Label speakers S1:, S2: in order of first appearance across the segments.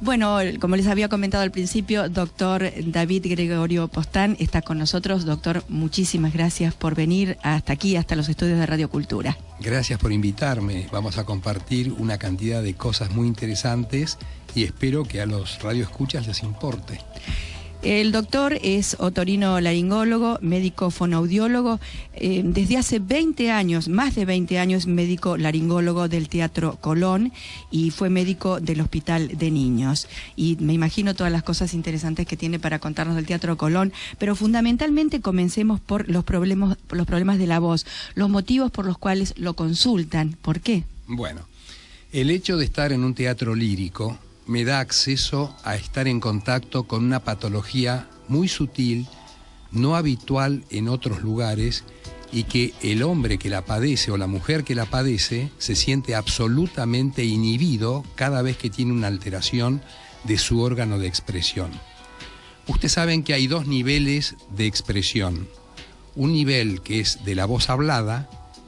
S1: Bueno, como les había comentado al principio, doctor David Gregorio Postán está con nosotros. Doctor, muchísimas gracias por venir hasta aquí, hasta los estudios de Radio Cultura.
S2: Gracias por invitarme. Vamos a compartir una cantidad de cosas muy interesantes y espero que a los radioescuchas les importe.
S1: El doctor es otorrinolaringólogo, médico fonoaudiólogo, desde hace 20 años, más de 20 años, médico laringólogo del Teatro Colón y fue médico del Hospital de Niños. Y me imagino todas las cosas interesantes que tiene para contarnos del Teatro Colón, pero fundamentalmente comencemos por los problemas de la voz, los motivos por los cuales lo consultan. ¿Por qué?
S2: Bueno, el hecho de estar en un teatro lírico me da acceso a estar en contacto con una patología muy sutil, no habitual en otros lugares, y que el hombre que la padece o la mujer que la padece se siente absolutamente inhibido cada vez que tiene una alteración de su órgano de expresión. Ustedes saben que hay dos niveles de expresión, un nivel que es de la voz hablada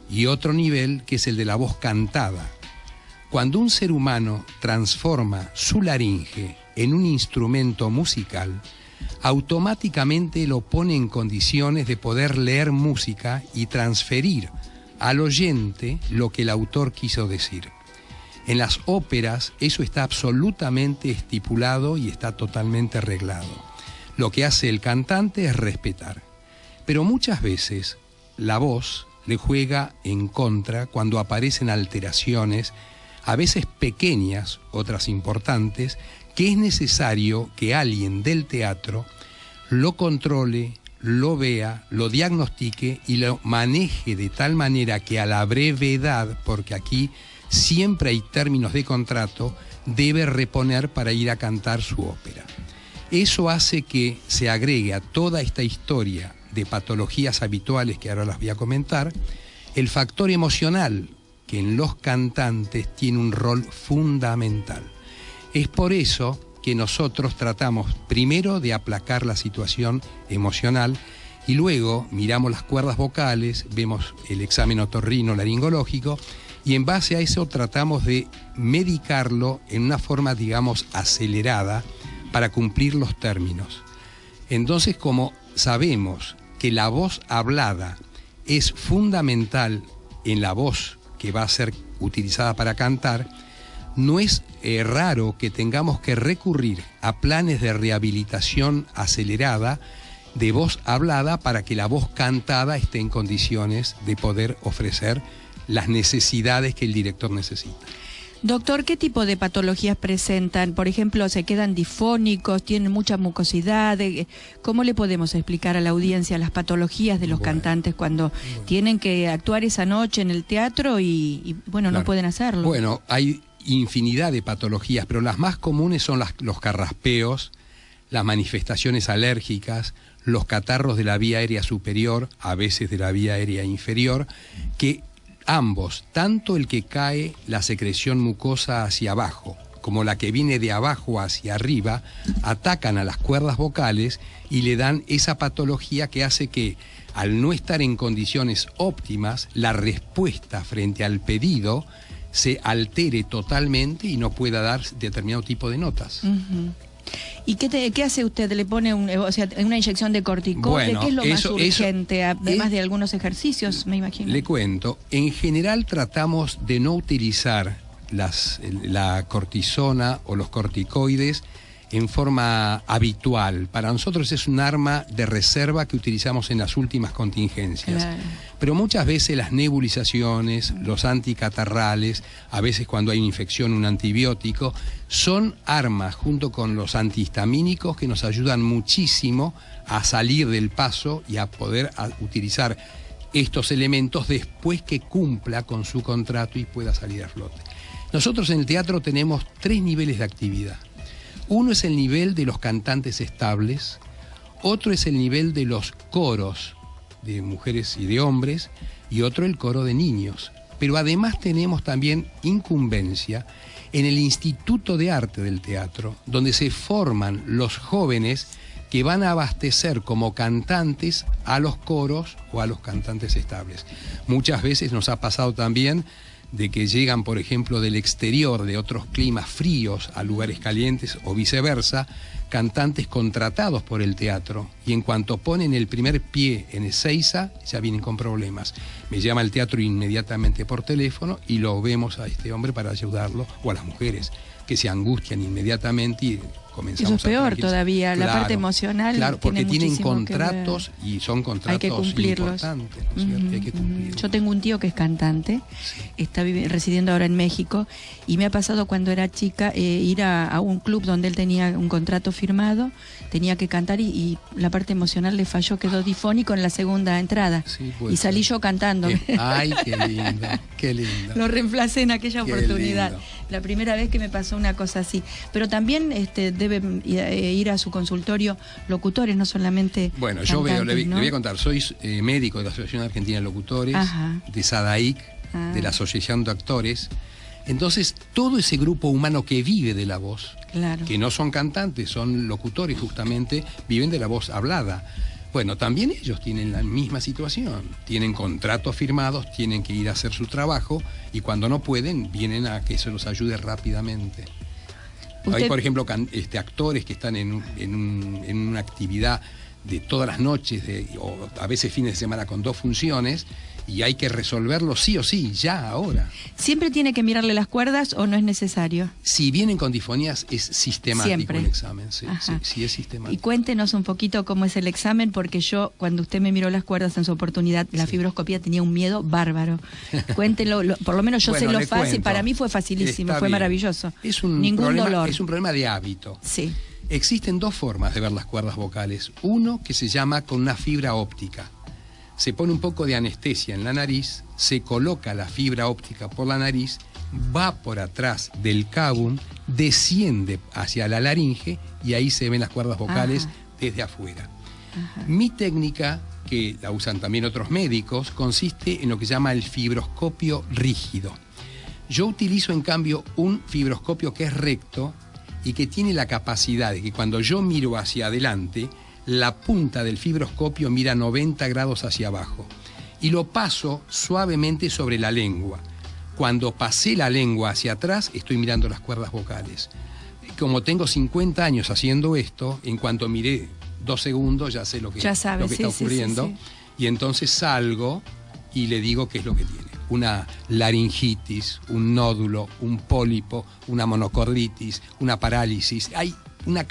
S2: y otro nivel que es el de la voz cantada. Cuando un ser humano transforma su laringe en un instrumento musical, automáticamente lo pone en condiciones de poder leer música y transferir al oyente lo que el autor quiso decir. En las óperas eso está absolutamente estipulado y está totalmente arreglado. Lo que hace el cantante es respetar. Pero muchas veces la voz le juega en contra cuando aparecen alteraciones, a veces pequeñas, otras importantes, que es necesario que alguien del teatro lo controle, lo vea, lo diagnostique y lo maneje de tal manera que a la brevedad, porque aquí siempre hay términos de contrato, debe reponer para ir a cantar su ópera. Eso hace que se agregue a toda esta historia de patologías habituales que ahora las voy a comentar, el factor emocional, que en los cantantes tiene un rol fundamental. Es por eso que nosotros tratamos primero de aplacar la situación emocional y luego miramos las cuerdas vocales, vemos el examen otorrinolaringológico y en base a eso tratamos de medicarlo en una forma, digamos, acelerada para cumplir los términos. Entonces, como sabemos que la voz hablada es fundamental en la voz que va a ser utilizada para cantar, no es raro que tengamos que recurrir a planes de rehabilitación acelerada de voz hablada para que la voz cantada esté en condiciones de poder ofrecer las necesidades que el director necesita.
S1: Doctor, ¿qué tipo de patologías presentan? Por ejemplo, ¿se quedan difónicos, tienen mucha mucosidad? ¿Cómo le podemos explicar a la audiencia las patologías de los cantantes cuando tienen que actuar esa noche en el teatro y bueno, claro, no pueden hacerlo?
S2: Bueno, hay infinidad de patologías, pero las más comunes son los carraspeos, las manifestaciones alérgicas, los catarros de la vía aérea superior, a veces de la vía aérea inferior, que ambos, tanto el que cae la secreción mucosa hacia abajo como la que viene de abajo hacia arriba, atacan a las cuerdas vocales y le dan esa patología que hace que, al no estar en condiciones óptimas, la respuesta frente al pedido se altere totalmente y no pueda dar determinado tipo de notas.
S1: ¿Y qué hace usted? ¿Le pone una inyección de corticoide? Bueno, ¿qué es lo más urgente? Además de algunos ejercicios, me imagino.
S2: Le cuento, en general tratamos de no utilizar la cortisona o los corticoides en forma habitual. Para nosotros es un arma de reserva que utilizamos en las últimas contingencias. Claro. Pero muchas veces las nebulizaciones, los anticatarrales, a veces cuando hay una infección, un antibiótico, son armas junto con los antihistamínicos que nos ayudan muchísimo a salir del paso y a poder utilizar estos elementos después que cumpla con su contrato y pueda salir a flote. Nosotros en el teatro tenemos 3 niveles de actividad. Uno es el nivel de los cantantes estables, otro es el nivel de los coros de mujeres y de hombres, y otro el coro de niños. Pero además tenemos también incumbencia en el Instituto de Arte del Teatro, donde se forman los jóvenes que van a abastecer como cantantes a los coros o a los cantantes estables. Muchas veces nos ha pasado también de que llegan, por ejemplo, del exterior, de otros climas fríos a lugares calientes o viceversa, cantantes contratados por el teatro, y en cuanto ponen el primer pie en Ezeiza, ya vienen con problemas. Me llama el teatro inmediatamente por teléfono y lo vemos a este hombre para ayudarlo, o a las mujeres, que se angustian inmediatamente y comenzamos.
S1: Eso es peor todavía,
S2: claro,
S1: la parte emocional.
S2: Claro, porque tienen
S1: muchísimo
S2: contratos y son contratos
S1: hay que cumplirlos.
S2: importantes, ¿no es cierto? Hay que cumplirlos.
S1: Yo tengo un tío que es cantante, está residiendo ahora en México, y me ha pasado cuando era chica ir a un club donde él tenía un contrato firmado, tenía que cantar y la parte emocional le falló, quedó difónico en la segunda entrada.
S2: Sí,
S1: y salí yo cantando.
S2: Ay, qué lindo, qué lindo.
S1: Lo reemplacé en aquella
S2: Qué
S1: oportunidad.
S2: lindo.
S1: La primera vez que me pasó una cosa así. Pero también deben ir a su consultorio locutores, no solamente
S2: Bueno, yo
S1: cantantes,
S2: le voy a contar, soy médico de la Asociación Argentina de Locutores,
S1: Ajá.
S2: de SADAIC, de la Asociación de Actores. Entonces, todo ese grupo humano que vive de la voz,
S1: Claro.
S2: que no son cantantes, son locutores justamente, viven de la voz hablada. Bueno, también ellos tienen la misma situación, tienen contratos firmados, tienen que ir a hacer su trabajo y cuando no pueden, vienen a que se los ayude rápidamente. Hay, por ejemplo, actores que están en una actividad de todas las noches, o a veces fines de semana con 2 funciones, y hay que resolverlo sí o sí, ya, ahora.
S1: ¿Siempre tiene que mirarle las cuerdas o no es necesario?
S2: Si vienen con disfonías, es sistemático
S1: Siempre.
S2: el examen, sí, sí, es
S1: Y
S2: sistemático.
S1: cuéntenos un poquito cómo es el examen, porque yo, cuando usted me miró las cuerdas en su oportunidad, la fibroscopía, tenía un miedo bárbaro. Cuéntelo, por lo menos yo
S2: Bueno,
S1: sé lo
S2: le
S1: fácil,
S2: cuento.
S1: para mí fue facilísimo,
S2: Está
S1: fue
S2: bien.
S1: maravilloso.
S2: Ningún
S1: problema, dolor.
S2: Es un problema de hábito.
S1: Sí.
S2: Existen 2 formas de ver las cuerdas vocales. Uno que se llama con una fibra óptica. Se pone un poco de anestesia en la nariz, se coloca la fibra óptica por la nariz, va por atrás del cabum, desciende hacia la laringe y ahí se ven las cuerdas vocales desde afuera. Mi técnica, que la usan también otros médicos, consiste en lo que se llama el fibroscopio rígido. Yo utilizo en cambio un fibroscopio que es recto y que tiene la capacidad de que cuando yo miro hacia adelante, la punta del fibroscopio mira 90 grados hacia abajo y lo paso suavemente sobre la lengua. Cuando pasé la lengua hacia atrás, estoy mirando las cuerdas vocales. Como tengo 50 años haciendo esto, en cuanto miré 2 segundos, ya sé lo que está ocurriendo, y entonces salgo y le digo qué es lo que tiene. Una laringitis, un nódulo, un pólipo, una monocorditis, una parálisis. Hay una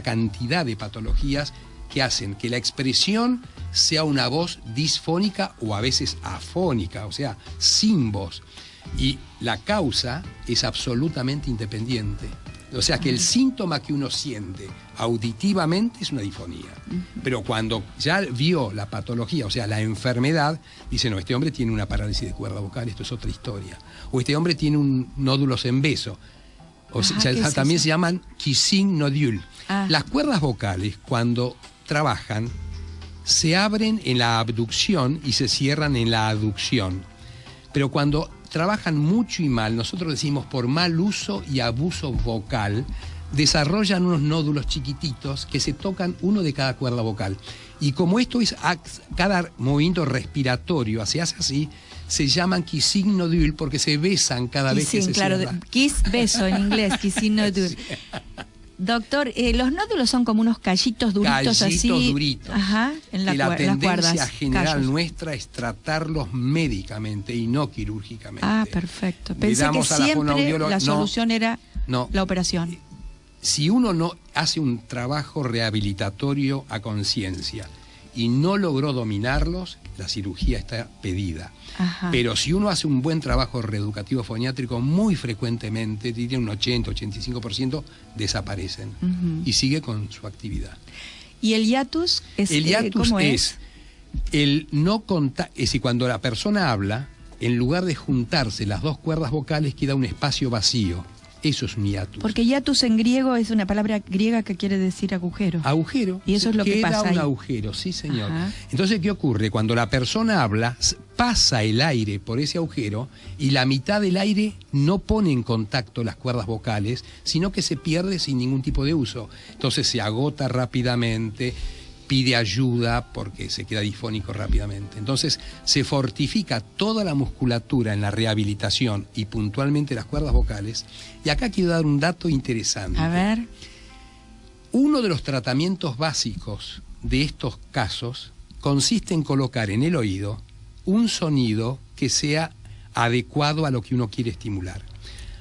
S2: cantidad de patologías que hacen que la expresión sea una voz disfónica o a veces afónica, o sea, sin voz. Y la causa es absolutamente independiente. O sea que el síntoma que uno siente auditivamente es una disfonía. Pero cuando ya vio la patología, o sea, la enfermedad, dice, no, este hombre tiene una parálisis de cuerda vocal, esto es otra historia. O este hombre tiene un nódulo en beso. O sea, también se llaman kissing nodule. Las cuerdas vocales, cuando trabajan, se abren en la abducción y se cierran en la aducción. Pero cuando trabajan mucho y mal, nosotros decimos por mal uso y abuso vocal, desarrollan unos nódulos chiquititos que se tocan uno de cada cuerda vocal. Y como esto es cada movimiento respiratorio, se hace así, se llaman kissing nodule porque se besan cada vez que se cierra.
S1: Kiss, beso en inglés, kissing nodule. Sí. Doctor, los nódulos son como unos callitos duritos así.
S2: Duritos.
S1: En la
S2: la tendencia
S1: cuerdas,
S2: general nuestra es tratarlos médicamente y no quirúrgicamente.
S1: Perfecto. Pensé que siempre la solución era la operación.
S2: Si uno no hace un trabajo rehabilitatorio a conciencia y no logró dominarlos, la cirugía está pedida. Pero si uno hace un buen trabajo reeducativo foniátrico, muy frecuentemente, diría un 80-85%, desaparecen y sigue con su actividad.
S1: ¿Y el hiatus?
S2: El hiatus es el no contar, es decir, cuando la persona habla, en lugar de juntarse las 2 cuerdas vocales, queda un espacio vacío. Eso es un hiatus.
S1: Porque hiatus en griego es una palabra griega que quiere decir agujero.
S2: Agujero.
S1: Y eso es lo que pasa
S2: queda un
S1: ahí.
S2: agujero, sí señor. Entonces, ¿qué ocurre? Cuando la persona habla, pasa el aire por ese agujero y la mitad del aire no pone en contacto las cuerdas vocales, sino que se pierde sin ningún tipo de uso. Entonces se agota rápidamente, pide ayuda porque se queda disfónico rápidamente. Entonces se fortifica toda la musculatura en la rehabilitación y puntualmente las cuerdas vocales. Y acá quiero dar un dato interesante.
S1: A ver.
S2: Uno de los tratamientos básicos de estos casos consiste en colocar en el oído un sonido que sea adecuado a lo que uno quiere estimular.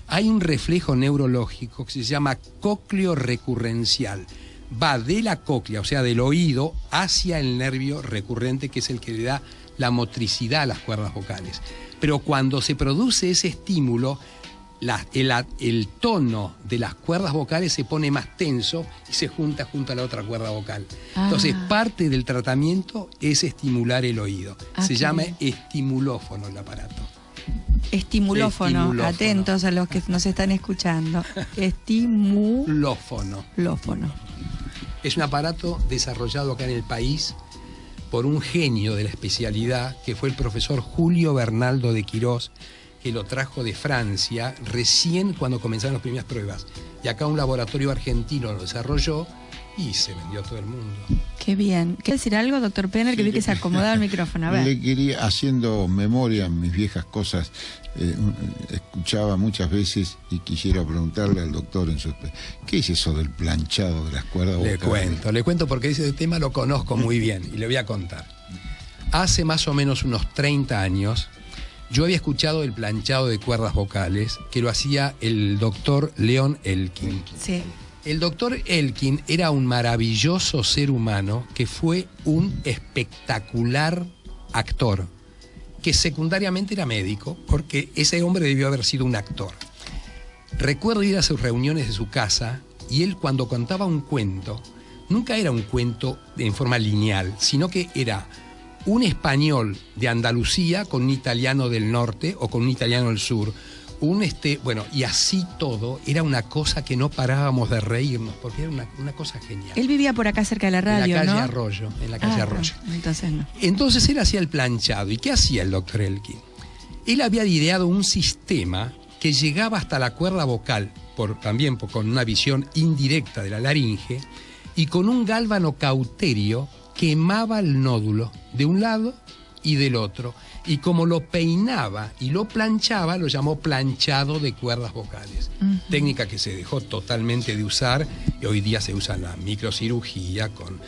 S2: Hay un reflejo neurológico que se llama cócleo recurrencial. Va de la cóclea, o sea, del oído, hacia el nervio recurrente, que es el que le da la motricidad a las cuerdas vocales. Pero cuando se produce ese estímulo, el tono de las cuerdas vocales se pone más tenso y se junta junto a la otra cuerda vocal. Entonces, parte del tratamiento es estimular el oído. Se llama estimulófono el aparato.
S1: Estimulófono, atentos a los que nos están escuchando.
S2: Estimulófono. Es un aparato desarrollado acá en el país por un genio de la especialidad, que fue el profesor Julio Bernaldo de Quirós, que lo trajo de Francia recién cuando comenzaron las primeras pruebas. Y acá un laboratorio argentino lo desarrolló y se vendió a todo el mundo.
S1: Qué bien. ¿Quiere decir algo, doctor Penner? Sí, que vi que se acomodaba el micrófono. A ver.
S3: Le quería, haciendo memoria mis viejas cosas, escuchaba muchas veces y quisiera preguntarle al doctor en su ¿qué es eso del planchado de las cuerdas vocales?
S2: Le cuento porque ese tema lo conozco muy bien y le voy a contar. Hace más o menos unos 30 años yo había escuchado el planchado de cuerdas vocales que lo hacía el doctor Leon Elkin.
S1: Sí.
S2: El doctor Elkin era un maravilloso ser humano que fue un espectacular actor, que secundariamente era médico, porque ese hombre debió haber sido un actor. Recuerdo ir a sus reuniones de su casa y él, cuando contaba un cuento, nunca era un cuento en forma lineal, sino que era un español de Andalucía con un italiano del norte o con un italiano del sur. Y así todo, era una cosa que no parábamos de reírnos, porque era una cosa genial.
S1: Él vivía por acá cerca de la radio,
S2: en la calle
S1: ¿no?
S2: Arroyo, en la calle Arroyo.
S1: Entonces no.
S2: Entonces él hacía el planchado. ¿Y qué hacía el doctor Elkin? Él había ideado un sistema que llegaba hasta la cuerda vocal, también con una visión indirecta de la laringe, y con un gálvano cauterio quemaba el nódulo de un lado y del otro. Y como lo peinaba y lo planchaba, lo llamó planchado de cuerdas vocales. Técnica que se dejó totalmente de usar y hoy día se usa en la microcirugía con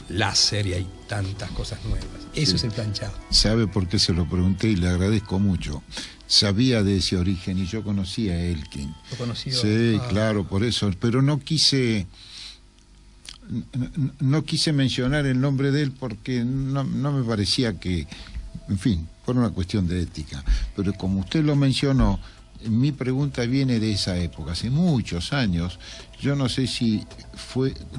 S2: láser, y hay tantas cosas nuevas. Eso es el planchado.
S3: ¿Sabe por qué se lo pregunté? Y le agradezco mucho. Sabía de ese origen y yo conocía a Elkin.
S2: ¿Lo conocí?
S3: Sí, claro, por eso. Pero no quise mencionar el nombre de él porque no me parecía que, en fin, por una cuestión de ética. Pero como usted lo mencionó, mi pregunta viene de esa época, hace muchos años. Yo no sé si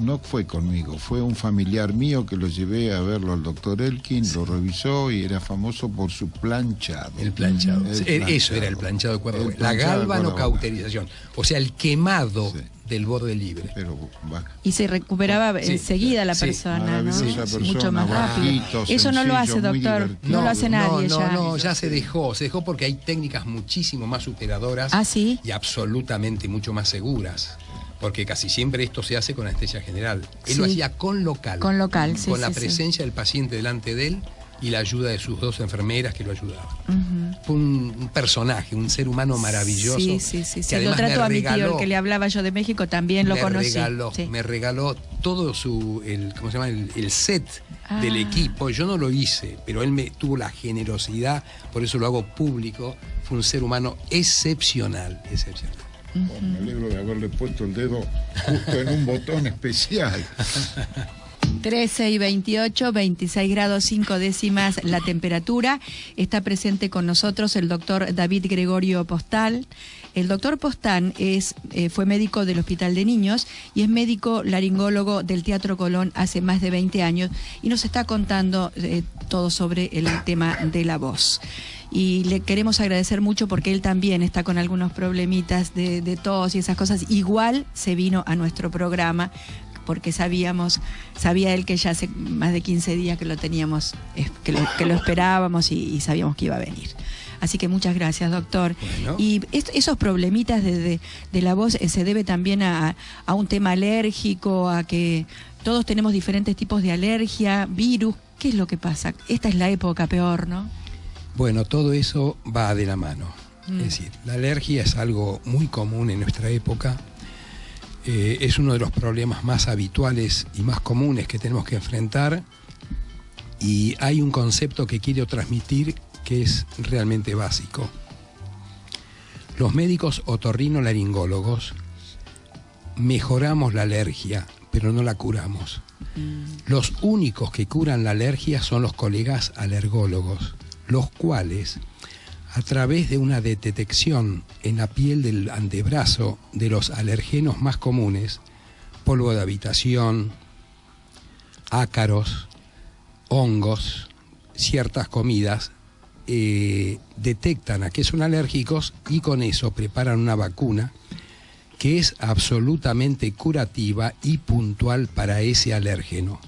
S3: no fue conmigo, fue un familiar mío que lo llevé a verlo al doctor Elkin, lo revisó y era famoso por su planchado.
S2: El planchado. Eso era el planchado de cuerda vocal. La galvanocauterización, o sea, el quemado del borde libre.
S1: Y se recuperaba enseguida la persona, ¿no? Mucho más rápido. Eso no lo hace, doctor. No lo hace nadie ya.
S2: No, ya se dejó porque hay técnicas muchísimo más superadoras.
S1: ¿Ah, sí?
S2: Y absolutamente mucho más seguras. Porque casi siempre esto se hace con anestesia general. Él lo hacía con local.
S1: Con local,
S2: con la presencia del paciente delante de él y la ayuda de sus 2 enfermeras que lo ayudaban. Fue un personaje, un ser humano maravilloso.
S1: Sí. Lo trato a mi tío, el que le hablaba yo de México, también lo conocí.
S2: Me regaló todo el set del equipo. Yo no lo hice, pero él tuvo la generosidad, por eso lo hago público. Fue un ser humano excepcional.
S3: Me alegro de haberle puesto el dedo justo en un botón especial.
S1: 13 y 28, 26 grados 5 décimas la temperatura. Está presente con nosotros el doctor David Gregorio Postal. El doctor Postal fue médico del Hospital de Niños y es médico laringólogo del Teatro Colón hace más de 20 años y nos está contando todo sobre el tema de la voz. Y le queremos agradecer mucho porque él también está con algunos problemitas de tos y esas cosas. Igual se vino a nuestro programa porque sabía él que ya hace más de 15 días que lo teníamos, que lo esperábamos y sabíamos que iba a venir. Así que muchas gracias, doctor. Bueno. Y esos problemitas de la voz se debe también a un tema alérgico, a que todos tenemos diferentes tipos de alergia, virus. ¿Qué es lo que pasa? Esta es la época peor, ¿no?
S2: Bueno, todo eso va de la mano. Es decir, la alergia es algo muy común en nuestra época. Es uno de los problemas más habituales y más comunes que tenemos que enfrentar. Y hay un concepto que quiero transmitir que es realmente básico. Los médicos otorrinolaringólogos mejoramos la alergia, pero no la curamos. Los únicos que curan la alergia son los colegas alergólogos, los cuales, a través de una detección en la piel del antebrazo de los alergenos más comunes, polvo de habitación, ácaros, hongos, ciertas comidas, detectan a qué son alérgicos y con eso preparan una vacuna que es absolutamente curativa y puntual para ese alérgeno.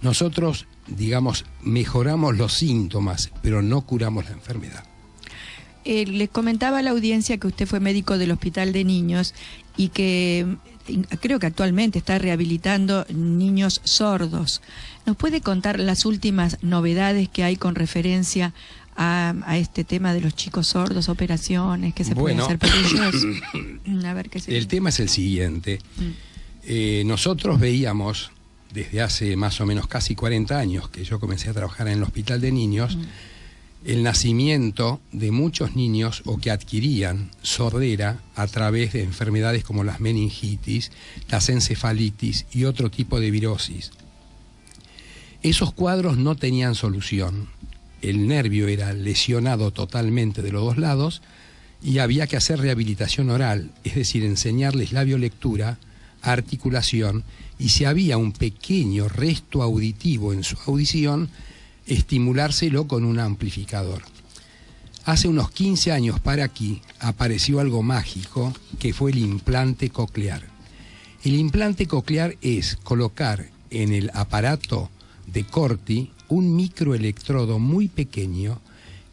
S2: Nosotros, digamos, mejoramos los síntomas, pero no curamos la enfermedad.
S1: Les comentaba a la audiencia que usted fue médico del Hospital de Niños y que creo que actualmente está rehabilitando niños sordos. ¿Nos puede contar las últimas novedades que hay con referencia a este tema de los chicos sordos, operaciones que se pueden hacer por ellos? A ver qué se
S2: el tema es el siguiente. Nosotros veíamos desde hace más o menos casi 40 años que yo comencé a trabajar en el Hospital de Niños, el nacimiento de muchos niños o que adquirían sordera a través de enfermedades como las meningitis, las encefalitis y otro tipo de virosis. Esos cuadros no tenían solución. El nervio era lesionado totalmente de los dos lados y había que hacer rehabilitación oral, es decir, enseñarles labiolectura, articulación, y si había un pequeño resto auditivo en su audición, estimulárselo con un amplificador. Hace unos 15 años para aquí apareció algo mágico que fue el implante coclear. El implante coclear es colocar en el aparato de Corti un microelectrodo muy pequeño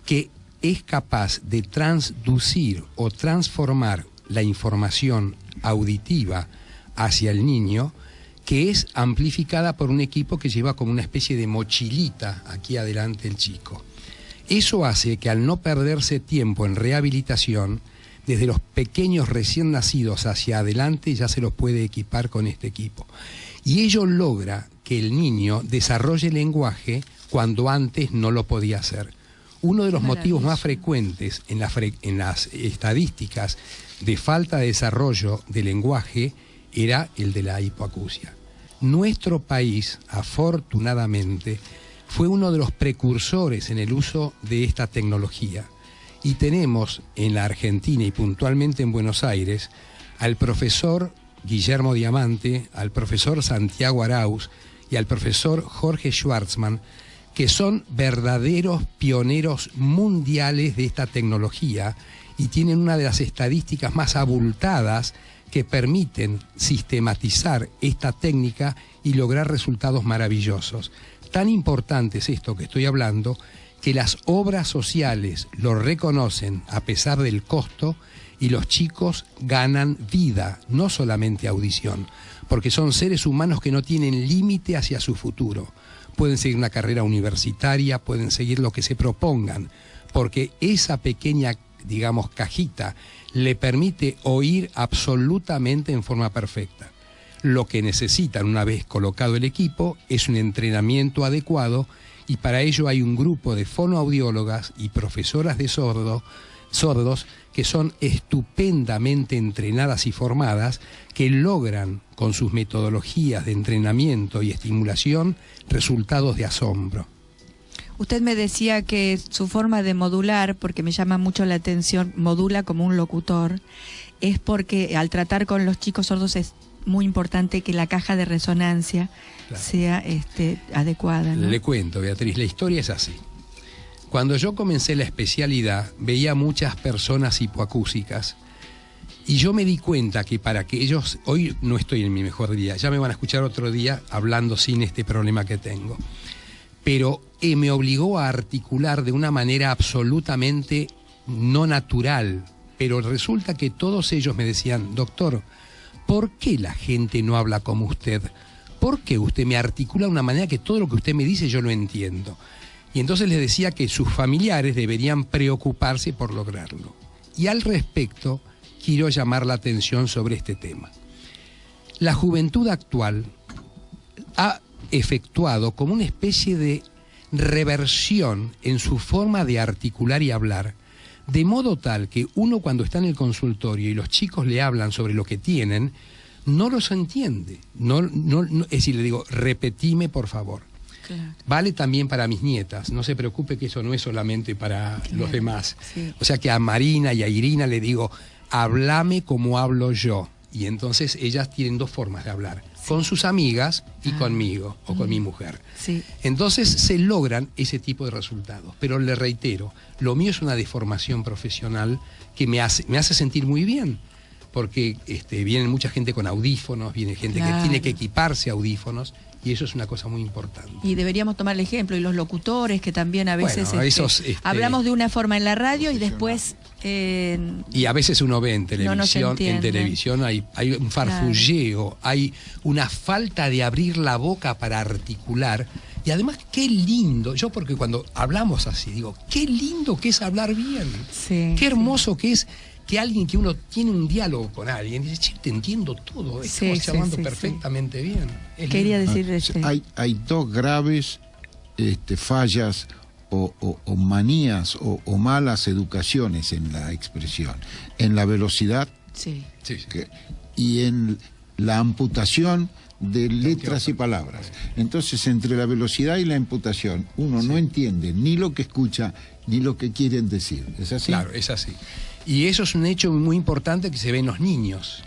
S2: que es capaz de transducir o transformar la información auditiva hacia el niño, que es amplificada por un equipo que lleva como una especie de mochilita aquí adelante el chico. Eso hace que al no perderse tiempo en rehabilitación, desde los pequeños recién nacidos hacia adelante ya se los puede equipar con este equipo. Y ello logra que el niño desarrolle el lenguaje cuando antes no lo podía hacer. Uno de los motivos más frecuentes en las estadísticas de falta de desarrollo del lenguaje era el de la hipoacusia. Nuestro país, afortunadamente, fue uno de los precursores en el uso de esta tecnología. Y tenemos en la Argentina y puntualmente en Buenos Aires al profesor Guillermo Diamante, al profesor Santiago Arauz y al profesor Jorge Schwartzman, que son verdaderos pioneros mundiales de esta tecnología y tienen una de las estadísticas más abultadas que permiten sistematizar esta técnica y lograr resultados maravillosos. Tan importante es esto que estoy hablando, que las obras sociales lo reconocen a pesar del costo y los chicos ganan vida, no solamente audición, porque son seres humanos que no tienen límite hacia su futuro. Pueden seguir una carrera universitaria, pueden seguir lo que se propongan, porque esa pequeña, digamos, cajita le permite oír absolutamente en forma perfecta. Lo que necesitan una vez colocado el equipo es un entrenamiento adecuado y para ello hay un grupo de fonoaudiólogas y profesoras de sordos que son estupendamente entrenadas y formadas, que logran con sus metodologías de entrenamiento y estimulación resultados de asombro.
S1: Usted me decía que su forma de modular, porque me llama mucho la atención, modula como un locutor, es porque al tratar con los chicos sordos es muy importante que la caja de resonancia sea adecuada, ¿no?
S2: Le cuento, Beatriz, la historia es así. Cuando yo comencé la especialidad, veía muchas personas hipoacúsicas y yo me di cuenta que para que ellos, hoy no estoy en mi mejor día, ya me van a escuchar otro día hablando sin este problema que tengo, pero me obligó a articular de una manera absolutamente no natural, pero resulta que todos ellos me decían: doctor, ¿por qué la gente no habla como usted? ¿por qué usted me articula de una manera que todo lo que usted me dice yo lo entiendo? Y entonces les decía que sus familiares deberían preocuparse por lograrlo. Y al respecto, quiero llamar la atención sobre este tema. La juventud actual ha efectuado como una especie de reversión en su forma de articular y hablar, de modo tal que uno cuando está en el consultorio y los chicos le hablan sobre lo que tienen, no los entiende. Es decir, le digo, repetime por favor. Claro. Vale también para mis nietas, no se preocupe que eso no es solamente para los demás. Sí. O sea que a Marina y a Irina le digo, háblame como hablo yo. Y entonces ellas tienen dos formas de hablar, con sus amigas y conmigo, o con mi mujer. Sí. Entonces se logran ese tipo de resultados. Pero le reitero, lo mío es una deformación profesional que me hace sentir muy bien. Porque viene mucha gente con audífonos, viene gente que tiene que equiparse audífonos, y eso es una cosa muy importante.
S1: Y deberíamos tomar el ejemplo, y los locutores, que también a veces hablamos de una forma en la radio y después...
S2: y a veces uno ve en televisión, hay un farfulleo, hay una falta de abrir la boca para articular. Y además, qué lindo, yo porque cuando hablamos así, digo, qué lindo que es hablar bien, qué hermoso que es que alguien, que uno tiene un diálogo con alguien, dice, che, te entiendo todo, estamos hablando perfectamente bien.
S1: Quería decir
S3: hay dos graves fallas o manías o malas educaciones en la expresión, en la velocidad y en la amputación de letras y palabras. Entonces, entre la velocidad y la amputación, uno no entiende ni lo que escucha ni lo que quieren decir. ¿Es así?
S2: Claro, es así. Y eso es un hecho muy importante que se ve en los niños.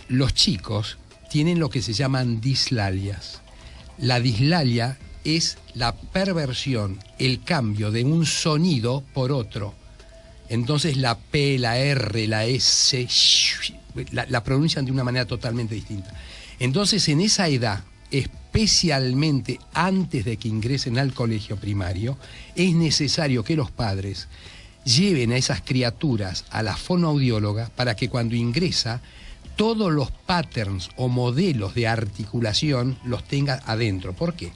S2: Los chicos tienen lo que se llaman dislalias. La dislalia es la perversión, el cambio de un sonido por otro. Entonces la P, la R, la S, la pronuncian de una manera totalmente distinta. Entonces en esa edad, especialmente antes de que ingresen al colegio primario, es necesario que los padres lleven a esas criaturas a la fonoaudióloga para que cuando ingresa todos los patterns o modelos de articulación los tenga adentro. ¿Por qué?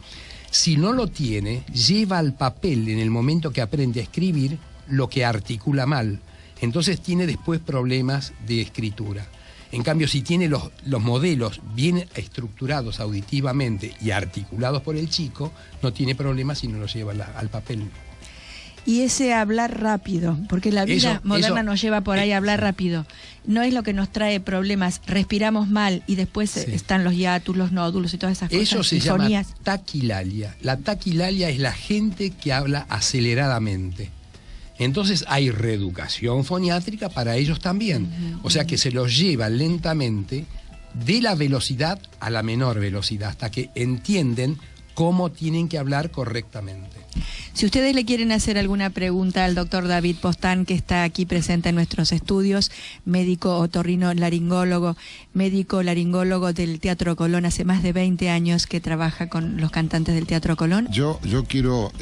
S2: Si no lo tiene, lleva al papel en el momento que aprende a escribir lo que articula mal. Entonces tiene después problemas de escritura. En cambio, si tiene los modelos bien estructurados auditivamente y articulados por el chico, no tiene problemas si no los lleva al papel.
S1: Y ese hablar rápido, porque la vida moderna nos lleva por ahí a hablar rápido, no es lo que nos trae problemas. Respiramos mal y después están los hiatus, los nódulos y todas esas cosas.
S2: Eso se llama taquilalia. La taquilalia es la gente que habla aceleradamente. Entonces hay reeducación foniátrica para ellos también. O sea que se los lleva lentamente de la velocidad a la menor velocidad hasta que entienden cómo tienen que hablar correctamente.
S1: Si ustedes le quieren hacer alguna pregunta al doctor David Postán, que está aquí presente en nuestros estudios, médico otorrinolaringólogo, médico laringólogo del Teatro Colón, hace más de 20 años que trabaja con los cantantes del Teatro Colón.
S3: Yo quiero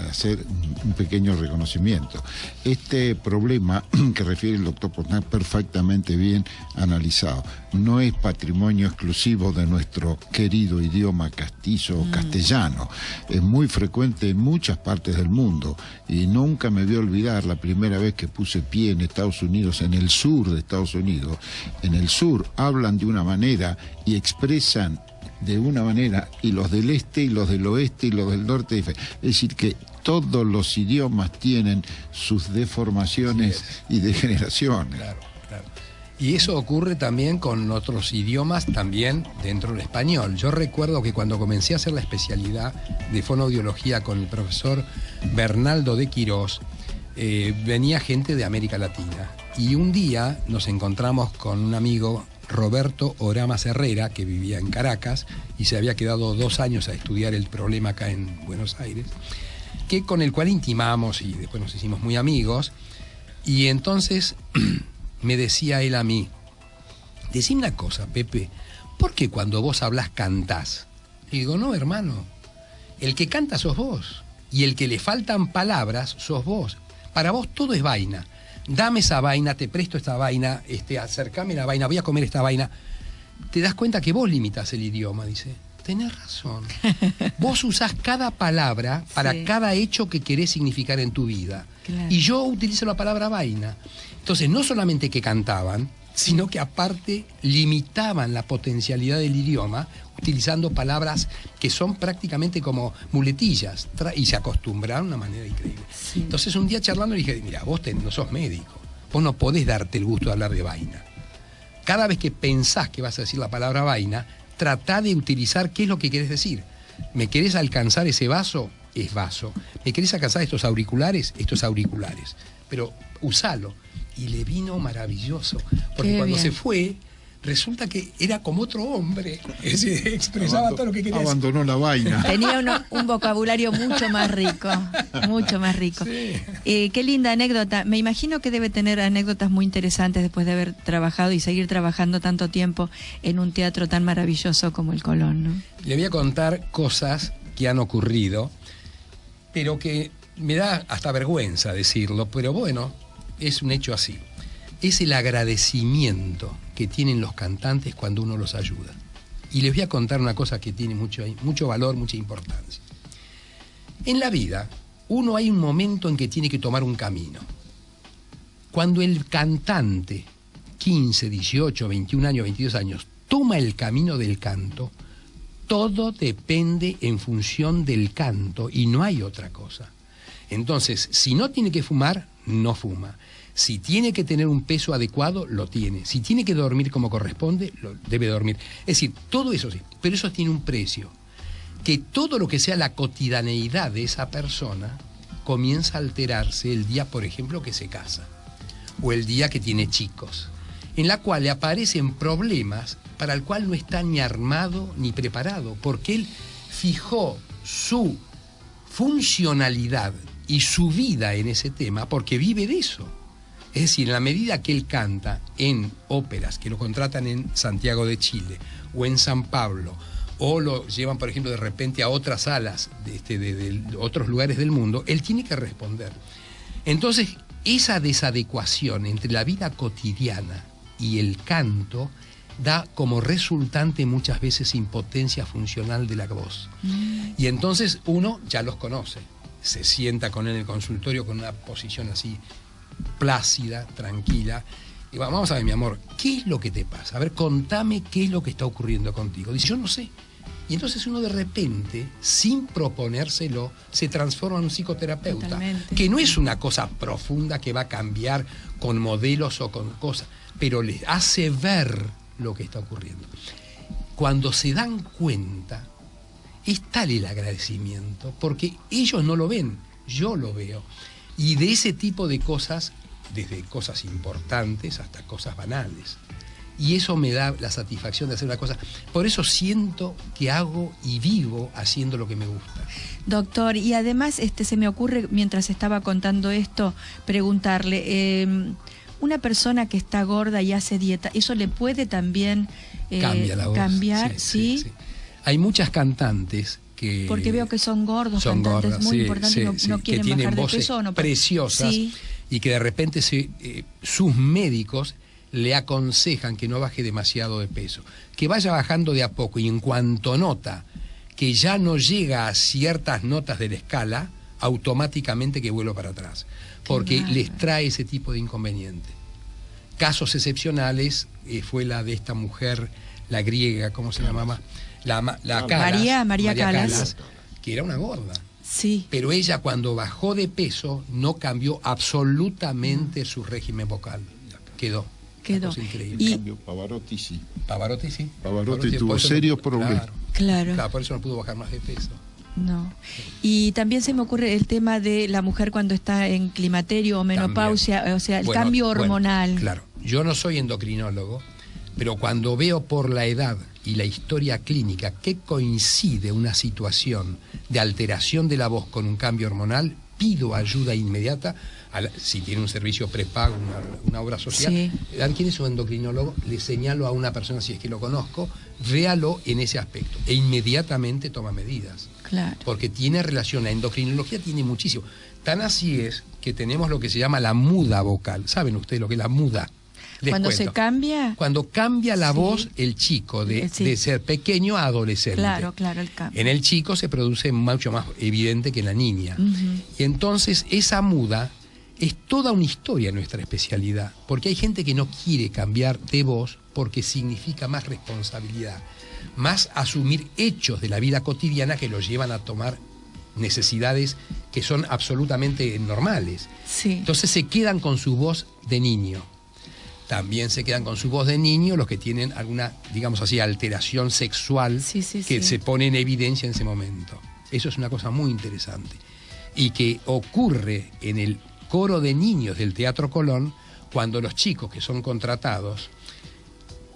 S3: hacer un pequeño reconocimiento. Este problema que refiere el doctor Postán, perfectamente bien analizado. No es patrimonio exclusivo de nuestro querido idioma castizo o castellano. Es muy frecuente en muchas partes del mundo y nunca me voy a olvidar la primera vez que puse pie en Estados Unidos, en el sur de Estados Unidos. En el sur hablan de una manera y expresan de una manera, y los del este y los del oeste y los del norte. Es decir, que todos los idiomas tienen sus deformaciones y degeneraciones.
S2: Claro, claro. Y eso ocurre también con otros idiomas, también dentro del español. Yo recuerdo que cuando comencé a hacer la especialidad de fonoaudiología con el profesor Bernaldo de Quirós, venía gente de América Latina. Y un día nos encontramos con un amigo, Roberto Oramas Herrera, que vivía en Caracas y se había quedado 2 años a estudiar el problema acá en Buenos Aires, con el cual intimamos y después nos hicimos muy amigos. Y entonces me decía él a mí, decime una cosa, Pepe, ¿por qué cuando vos hablás cantás? Y digo, no, hermano, el que canta sos vos, y el que le faltan palabras sos vos. Para vos todo es vaina. Dame esa vaina, te presto esta vaina, acercame la vaina, voy a comer esta vaina. te das cuenta que vos limitás el idioma, dice. Tenés razón. Vos usás cada palabra para cada hecho que querés significar en tu vida.
S1: Claro.
S2: Y yo utilizo la palabra vaina. Entonces, no solamente que cantaban, sino que aparte limitaban la potencialidad del idioma utilizando palabras que son prácticamente como muletillas y se acostumbraron de una manera increíble.
S1: Sí.
S2: Entonces un día charlando le dije, mira, vos no sos médico, vos no podés darte el gusto de hablar de vaina. Cada vez que pensás que vas a decir la palabra vaina, tratá de utilizar qué es lo que querés decir. ¿Me querés alcanzar ese vaso? Es vaso. ¿Me querés alcanzar estos auriculares? Estos auriculares. Pero usalo. Y le vino maravilloso. Porque cuando se fue, resulta que era como otro hombre. Es decir, expresaba todo lo que quería decir.
S3: Abandonó la vaina.
S1: Tenía un vocabulario mucho más rico. Mucho más rico.
S2: Sí.
S1: Qué linda anécdota. Me imagino que debe tener anécdotas muy interesantes después de haber trabajado y seguir trabajando tanto tiempo en un teatro tan maravilloso como el Colón, ¿no?
S2: Le voy a contar cosas que han ocurrido, pero que me da hasta vergüenza decirlo, pero bueno, es un hecho así. Es el agradecimiento que tienen los cantantes cuando uno los ayuda. Y les voy a contar una cosa que tiene mucho valor, mucha importancia. En la vida, uno hay un momento en que tiene que tomar un camino. Cuando el cantante, 15, 18, 21 años, 22 años, toma el camino del canto, todo depende en función del canto y no hay otra cosa. Entonces, si no tiene que fumar, no fuma. Si tiene que tener un peso adecuado, lo tiene. Si tiene que dormir como corresponde, lo debe dormir. Es decir, todo eso sí, pero eso tiene un precio. Que todo lo que sea la cotidianeidad de esa persona comienza a alterarse el día, por ejemplo, que se casa. O el día que tiene chicos. En la cual le aparecen problemas para el cual no está ni armado ni preparado. Porque él fijó su funcionalidad y su vida en ese tema porque vive de eso. Es decir, en la medida que él canta en óperas, que lo contratan en Santiago de Chile o en San Pablo, o lo llevan, por ejemplo, de repente a otras salas de otros lugares del mundo, él tiene que responder. Entonces, esa desadecuación entre la vida cotidiana y el canto da como resultante muchas veces impotencia funcional de la voz. Y entonces uno ya los conoce, se sienta con él en el consultorio con una posición así plácida, tranquila, y vamos a ver, mi amor, ¿qué es lo que te pasa? A ver, contame qué es lo que está ocurriendo contigo. Dice, yo no sé. Y entonces uno de repente, sin proponérselo, se transforma en un psicoterapeuta.
S1: Totalmente.
S2: Que no es una cosa profunda que va a cambiar con modelos o con cosas, pero les hace ver lo que está ocurriendo. Cuando se dan cuenta, es tal el agradecimiento, porque ellos no lo ven, yo lo veo. Y de ese tipo de cosas, desde cosas importantes hasta cosas banales. Y eso me da la satisfacción de hacer una cosa. Por eso siento que hago y vivo haciendo lo que me gusta.
S1: Doctor, y además se me ocurre, mientras estaba contando esto, preguntarle, una persona que está gorda y hace dieta, ¿eso le puede también
S2: Cambia la voz.
S1: cambiar? ¿Sí?
S2: Sí. Hay muchas cantantes que...
S1: Porque veo que son gordos,
S2: son
S1: cantantes
S2: gordas,
S1: muy
S2: sí,
S1: importantes, no
S2: que
S1: quieren
S2: tienen
S1: bajar de
S2: voces
S1: peso. ¿No?
S2: preciosas,
S1: Sí.
S2: y que de repente sus médicos le aconsejan que no baje demasiado de peso, que vaya bajando de a poco, y en cuanto nota que ya no llega a ciertas notas de la escala, automáticamente que vuelva para atrás, porque les trae ese tipo de inconveniente. Casos excepcionales fue la de esta mujer, la griega, ¿cómo se llamaba? La Calas,
S1: María Calas,
S2: que era una gorda.
S1: Sí.
S2: Pero ella, cuando bajó de peso, no cambió absolutamente su régimen vocal. Quedó. Una cosa increíble.
S3: En cambio, Pavarotti sí.
S2: Pavarotti sí.
S3: Pavarotti tuvo serios problemas.
S1: Claro.
S2: Por eso no pudo bajar más de peso.
S1: No. Y también se me ocurre el tema de la mujer cuando está en climaterio o menopausia, o sea, el cambio hormonal.
S2: Claro, yo no soy endocrinólogo, pero cuando veo por la edad y la historia clínica que coincide una situación de alteración de la voz con un cambio hormonal, pido ayuda inmediata. Si tiene un servicio prepago, una obra social,
S1: sí.
S2: ¿Quién es un endocrinólogo? Le señalo a una persona, si es que lo conozco, véalo en ese aspecto e inmediatamente toma medidas.
S1: Claro.
S2: Porque tiene relación, la endocrinología tiene muchísimo. Tan así es que tenemos lo que se llama la muda vocal. ¿Saben ustedes lo que es la muda?
S1: Cuando se cambia...
S2: Cuando cambia la voz el chico, de ser pequeño a adolescente.
S1: Claro, el cambio.
S2: En el chico se produce mucho más evidente que en la niña. Y entonces esa muda es toda una historia en nuestra especialidad, porque hay gente que no quiere cambiar de voz porque significa más responsabilidad, más asumir hechos de la vida cotidiana que los llevan a tomar necesidades que son absolutamente normales. Entonces se quedan con su voz de niño. También se quedan con su voz de niño los que tienen alguna, digamos así, alteración sexual que se pone en evidencia en ese momento. Eso es una cosa muy interesante. Y que ocurre en el coro de niños del Teatro Colón cuando los chicos que son contratados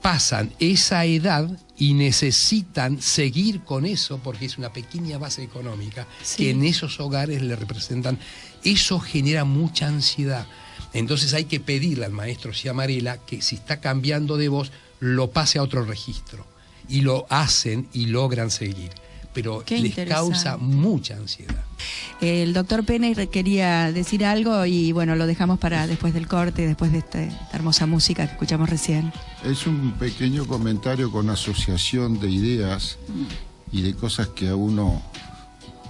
S2: pasan esa edad y necesitan seguir con eso porque es una pequeña base económica que en esos hogares le representan. Eso genera mucha ansiedad. Entonces hay que pedirle al maestro Ciamarela que si está cambiando de voz lo pase a otro registro. Y lo hacen y logran seguir. Pero les causa mucha ansiedad.
S1: El doctor Pene quería decir algo y bueno, lo dejamos para después del corte, después de esta hermosa música que escuchamos recién.
S3: Es un pequeño comentario con asociación de ideas y de cosas que a uno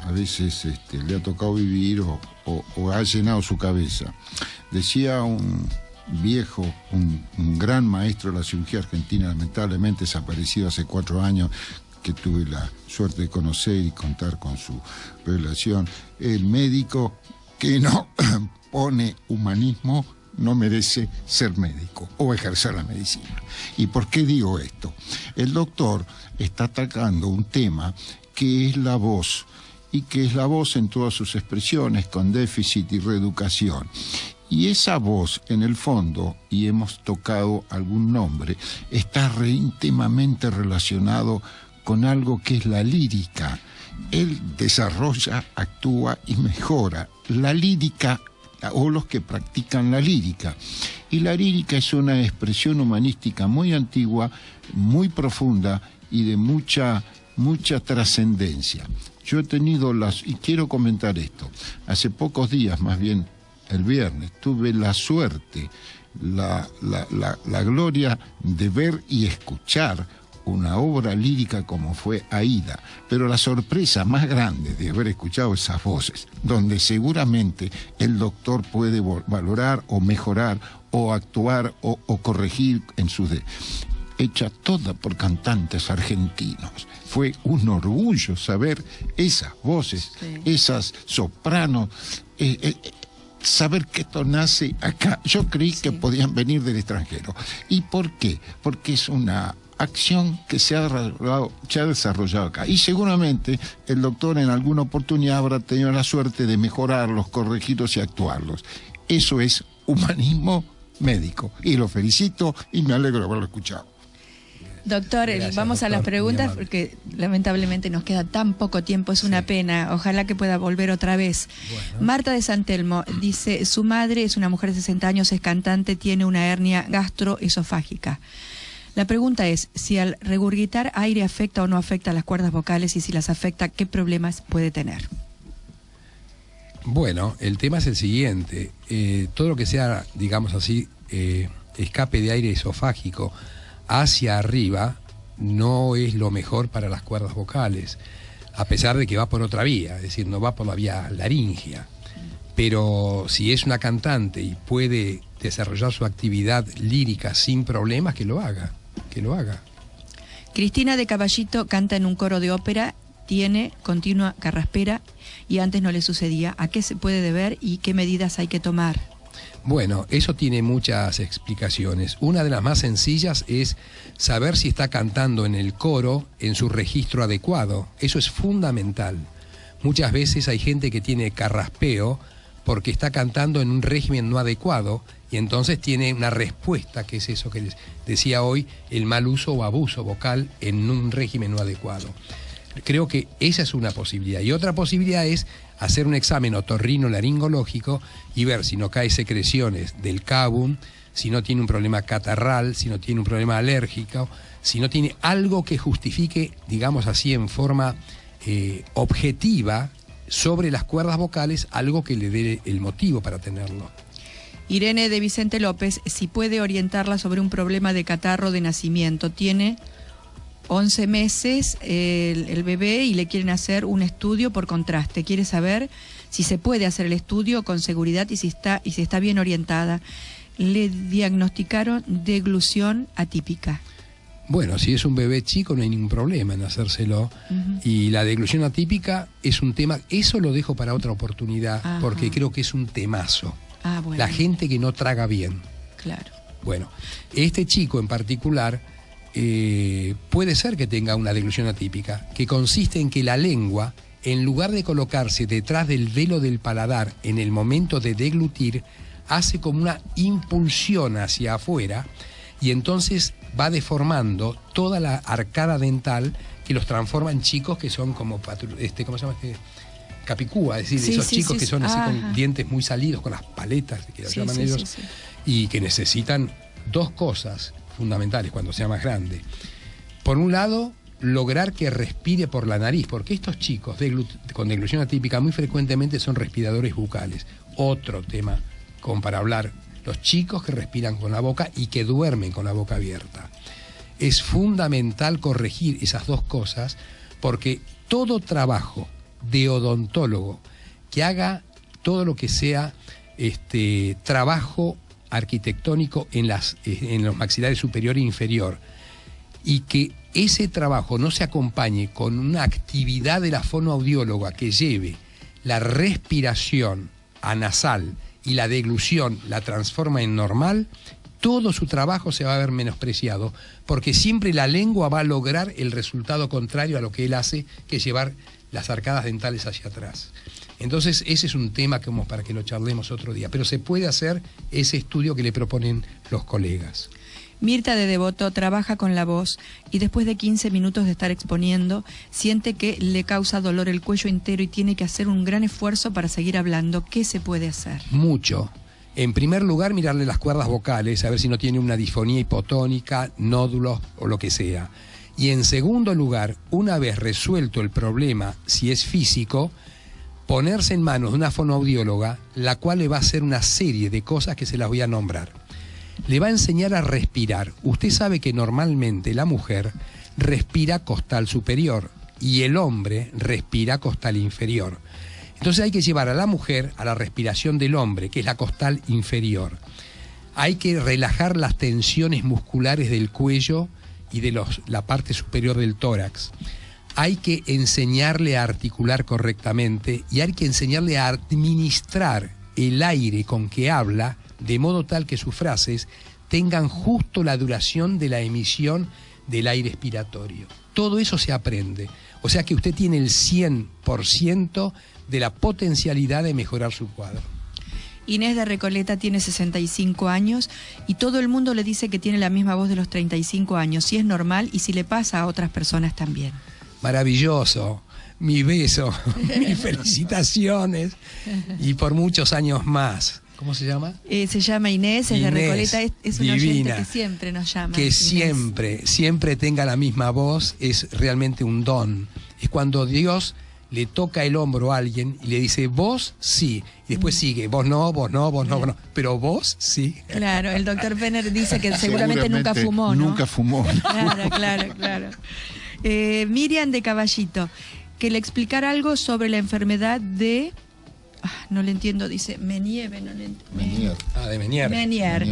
S3: a veces le ha tocado vivir o ha llenado su cabeza. Decía un viejo, un gran maestro de la cirugía argentina, lamentablemente desaparecido hace 4 años, que tuve la suerte de conocer y contar con su relación. El médico que no pone humanismo no merece ser médico o ejercer la medicina. ¿Y por qué digo esto? El doctor está atacando un tema que es la voz, y que es la voz en todas sus expresiones, con déficit y reeducación. Y esa voz, en el fondo, y hemos tocado algún nombre, está íntimamente relacionado con algo que es la lírica. Él desarrolla, actúa y mejora la lírica, o los que practican la lírica. Y la lírica es una expresión humanística muy antigua, muy profunda y de mucha trascendencia. Yo he tenido y quiero comentar esto, hace pocos días, más bien el viernes, tuve la suerte, la gloria de ver y escuchar una obra lírica como fue Aída, pero la sorpresa más grande de haber escuchado esas voces, donde seguramente el doctor puede valorar o mejorar o actuar o corregir en sus... hecha toda por cantantes argentinos. Fue un orgullo saber esas voces, esas sopranos, saber que esto nace acá. Yo creí que podían venir del extranjero. ¿Y por qué? Porque es una acción que se ha desarrollado acá. Y seguramente el doctor en alguna oportunidad habrá tenido la suerte de mejorarlos, corregirlos y actuarlos. Eso es humanismo médico. Y lo felicito y me alegro de haberlo escuchado.
S1: Doctor, vamos a las preguntas porque lamentablemente nos queda tan poco tiempo, es una pena, ojalá que pueda volver otra vez. Bueno. Marta de San Telmo dice, su madre es una mujer de 60 años, es cantante, tiene una hernia gastroesofágica. La pregunta es, si al regurgitar aire afecta o no afecta a las cuerdas vocales y si las afecta, ¿qué problemas puede tener?
S2: Bueno, el tema es el siguiente, todo lo que sea, digamos así, escape de aire esofágico hacia arriba no es lo mejor para las cuerdas vocales, a pesar de que va por otra vía, es decir, no va por la vía laringea. Pero si es una cantante y puede desarrollar su actividad lírica sin problemas, que lo haga, que lo haga.
S1: Cristina de Caballito canta en un coro de ópera, tiene continua carraspera y antes no le sucedía. ¿A qué se puede deber y qué medidas hay que tomar?
S2: Bueno, eso tiene muchas explicaciones. Una de las más sencillas es saber si está cantando en el coro en su registro adecuado. Eso es fundamental. Muchas veces hay gente que tiene carraspeo porque está cantando en un régimen no adecuado y entonces tiene una respuesta, que es eso que les decía hoy, el mal uso o abuso vocal en un régimen no adecuado. Creo que esa es una posibilidad. Y otra posibilidad es hacer un examen otorrinolaringológico y ver si no cae secreciones del cábum, si no tiene un problema catarral, si no tiene un problema alérgico, si no tiene algo que justifique, digamos así, en forma objetiva sobre las cuerdas vocales, algo que le dé el motivo para tenerlo.
S1: Irene de Vicente López, si puede orientarla sobre un problema de catarro de nacimiento. Tiene 11 meses el bebé y le quieren hacer un estudio por contraste. Quiere saber si se puede hacer el estudio con seguridad y si está bien orientada. Le diagnosticaron deglución atípica.
S2: Bueno, si es un bebé chico no hay ningún problema en hacérselo. Y la deglución atípica es un tema, eso lo dejo para otra oportunidad, porque creo que es un temazo.
S1: Bueno.
S2: La gente que no traga bien.
S1: Claro.
S2: Bueno, este chico en particular puede ser que tenga una deglución atípica, que consiste en que la lengua, en lugar de colocarse detrás del velo del paladar en el momento de deglutir, hace como una impulsión hacia afuera y entonces va deformando toda la arcada dental que los transforma en chicos que son como, ¿cómo se llama? Capicúa, es decir, esos chicos que son así con dientes muy salidos, con las paletas que llaman ellos, y que necesitan dos cosas fundamentales cuando sea más grande. Por un lado, lograr que respire por la nariz, porque estos chicos con deglución atípica muy frecuentemente son respiradores bucales. Otro tema para hablar, los chicos que respiran con la boca y que duermen con la boca abierta. Es fundamental corregir esas dos cosas porque todo trabajo de odontólogo que haga todo lo que sea trabajo arquitectónico en los maxilares superior e inferior y que ese trabajo no se acompañe con una actividad de la fonoaudióloga que lleve la respiración anasal y la deglución la transforma en normal, todo su trabajo se va a ver menospreciado, porque siempre la lengua va a lograr el resultado contrario a lo que él hace, que es llevar las arcadas dentales hacia atrás. Entonces ese es un tema como para que lo charlemos otro día, pero se puede hacer ese estudio que le proponen los colegas.
S1: Mirta de Devoto trabaja con la voz y después de 15 minutos de estar exponiendo, siente que le causa dolor el cuello entero y tiene que hacer un gran esfuerzo para seguir hablando. ¿Qué se puede hacer?
S2: Mucho. En primer lugar, mirarle las cuerdas vocales, a ver si no tiene una disfonía hipotónica, nódulos o lo que sea. Y en segundo lugar, una vez resuelto el problema, si es físico, ponerse en manos de una fonoaudióloga, la cual le va a hacer una serie de cosas que se las voy a nombrar. Le va a enseñar a respirar. Usted sabe que normalmente la mujer respira costal superior y el hombre respira costal inferior. Entonces hay que llevar a la mujer a la respiración del hombre, que es la costal inferior. Hay que relajar las tensiones musculares del cuello y de la parte superior del tórax. Hay que enseñarle a articular correctamente y hay que enseñarle a administrar el aire con que habla, de modo tal que sus frases tengan justo la duración de la emisión del aire expiratorio. Todo eso se aprende. O sea que usted tiene el 100% de la potencialidad de mejorar su cuadro.
S1: Inés de Recoleta tiene 65 años y todo el mundo le dice que tiene la misma voz de los 35 años, si es normal y si le pasa a otras personas también.
S2: Maravilloso. Mi beso, mis felicitaciones y por muchos años más. ¿Cómo se llama?
S1: Se llama Inés, es de Recoleta, es una
S2: divina,
S1: oyente que siempre nos llama.
S2: Que
S1: Inés.
S2: siempre tenga la misma voz, es realmente un don. Es cuando Dios le toca el hombro a alguien y le dice, vos sí, y después sigue, vos no, vos no, vos no, vos no, pero vos sí.
S1: Claro, el doctor Penner dice que seguramente nunca fumó, ¿no?
S3: Nunca fumó.
S1: Claro. Miriam de Caballito, que le explicara algo sobre la enfermedad de... no le entiendo, dice Menier.
S2: De Menier.
S1: Menier.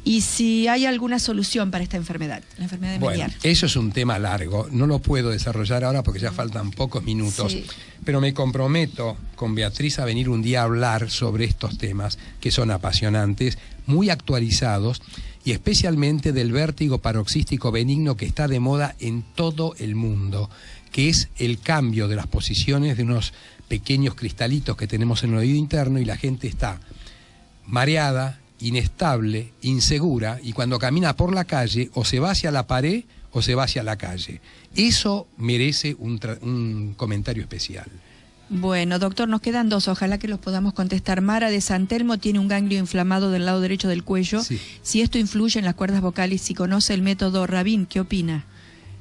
S1: Y si hay alguna solución para esta enfermedad, la enfermedad de Menier.
S2: Bueno, eso es un tema largo, no lo puedo desarrollar ahora porque ya faltan pocos minutos, sí. Pero me comprometo con Beatriz a venir un día a hablar sobre estos temas que son apasionantes, muy actualizados y especialmente del vértigo paroxístico benigno que está de moda en todo el mundo, que es el cambio de las posiciones de unos pequeños cristalitos que tenemos en el oído interno y la gente está mareada, inestable, insegura y cuando camina por la calle o se va hacia la pared o se va hacia la calle. Eso merece un comentario especial.
S1: Bueno, doctor, nos quedan dos, ojalá que los podamos contestar. Mara de San Telmo tiene un ganglio inflamado del lado derecho del cuello. Sí. Si esto influye en las cuerdas vocales, si conoce el método Rabin, ¿qué opina?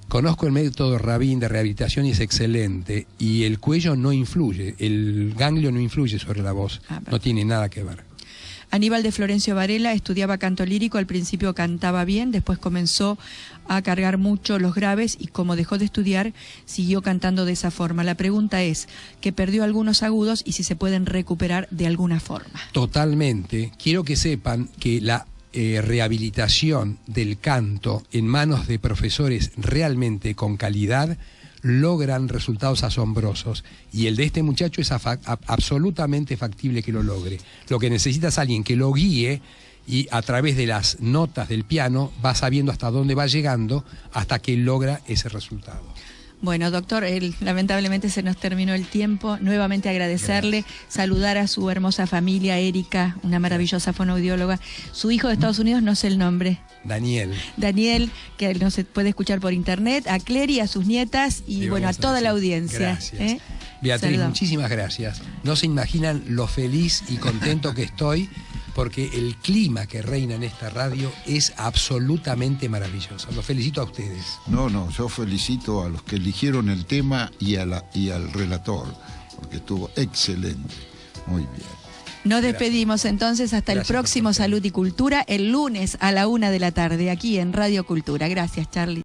S2: Conozco el método Rabin de rehabilitación y es excelente y el cuello no influye, el ganglio no influye sobre la voz, no tiene nada que ver.
S1: Aníbal de Florencio Varela estudiaba canto lírico, al principio cantaba bien, después comenzó a cargar mucho los graves y como dejó de estudiar, siguió cantando de esa forma. La pregunta es que perdió algunos agudos y si se pueden recuperar de alguna forma.
S2: Totalmente. Quiero que sepan que la rehabilitación del canto en manos de profesores realmente con calidad logran resultados asombrosos, y el de este muchacho es absolutamente factible que lo logre. Lo que necesita es alguien que lo guíe y a través de las notas del piano va sabiendo hasta dónde va llegando hasta que logra ese resultado.
S1: Bueno, doctor, lamentablemente se nos terminó el tiempo. Nuevamente agradecerle, saludar a su hermosa familia, Erika, una maravillosa fonoaudióloga. Su hijo de Estados Unidos, no sé el nombre.
S2: Daniel.
S1: Daniel, que no se puede escuchar por internet, a Clery, a sus nietas y bueno, a toda la audiencia.
S2: Gracias. Beatriz,
S1: Saludamos.
S2: muchísimas gracias. No se imaginan lo feliz y contento que estoy, porque el clima que reina en esta radio es absolutamente maravilloso. Los felicito a ustedes.
S3: No, yo felicito a los que eligieron el tema y al relator, porque estuvo excelente. Muy bien.
S1: Nos despedimos entonces hasta el próximo Salud y Cultura, el lunes a la 1 de la tarde, aquí en Radio Cultura. Gracias, Charlie.